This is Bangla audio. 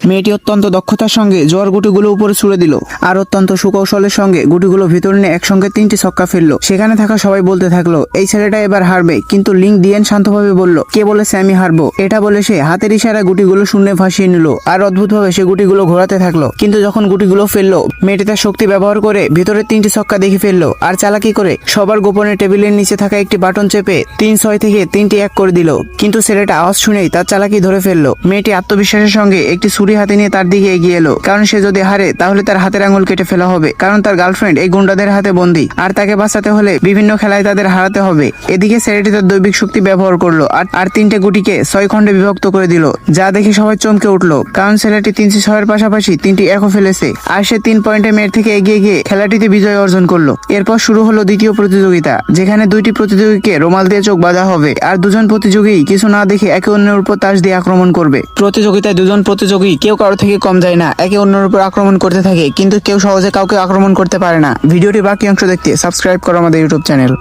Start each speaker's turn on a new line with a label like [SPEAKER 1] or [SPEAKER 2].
[SPEAKER 1] মেয়েটি অত্যন্ত দক্ষতার সঙ্গে জোয়ার গুটিগুলো উপরে ছুড়ে দিল আর অত্যন্ত সুকৌশলের সঙ্গে গুটিগুলো ভিতর নিয়ে একসঙ্গে 3টি ছক্কা ফেললো। সেখানে থাকা সবাই বলতে থাকলো এই ছেলেটা এবার হারবে, কিন্তু লিং ডিয়েন শান্তভাবে বলল কে বলেছে আমি হারবো। এটা বলে সে হাতের ইশারায় গুটিগুলো শূন্যে ভাসিয়ে নিল আর অদ্ভুতভাবে সে গুটিগুলো ঘোরাতে থাকলো। কিন্তু যখন গুটিগুলো ফেললো, মেয়েটি তার শক্তি ব্যবহার করে ভিতরে 3টি ছক্কা দেখে ফেললো আর চালাকি করে সবার গোপনে টেবিলের নিচে থাকা একটি বাটন চেপে 3-6 থেকে 3টি 1 করে দিল। কিন্তু ছেলেটা আওয়াজ শুনেই তার চালাকি ধরে ফেললো। মেয়েটি আত্মবিশ্বাসের সঙ্গে একটি ছুরি হাতে নিয়ে তার দিকে এগিয়ে এলো, কারণ সে যদি হারে তাহলে তার হাতের আঙুল কেটে ফেলা হবে, কারণ তার গার্লফ্রেন্ড এই গুন্ডাদের হাতে বন্দী আর তাকে বাঁচাতে হলে বিভিন্ন খেলায় তাদের হারাতে হবে। এদিকে ছেলেটি তার দৈবিক শক্তি ব্যবহার করলো আর 3টে গুটিকে 6 খণ্ডে বিভক্ত করে দিল, যা দেখে সবাই চমকে উঠলো, কারণ ছেলেটি 306 পাশাপাশি 3টি 1ও ফেলেছে আর সে 3 পয়েন্টে মেয়ের থেকে এগিয়ে গিয়ে খেলাটিতে বিজয় অর্জন করলো। এরপর শুরু হলো দ্বিতীয় প্রতিযোগিতা, যেখানে 2টি প্রতিযোগীকে রুমাল দিয়ে চোখ বাঁধা হবে আর দুজন প্রতিযোগী কিছু না দেখে একে অন্যের উপর তাস দিয়ে আক্রমণ করবে। প্রতিযোগিতায় দুজন প্রতিযোগী কেউ কারো থেকে কম যায় না, একে অন্যের উপর আক্রমণ করতে থাকে, কিন্তু কেউ সহজে কাউকে আক্রমণ করতে পারে না। ভিডিওটি বাকি অংশ দেখতে সাবস্ক্রাইব করো আমাদের ইউটিউব চ্যানেল।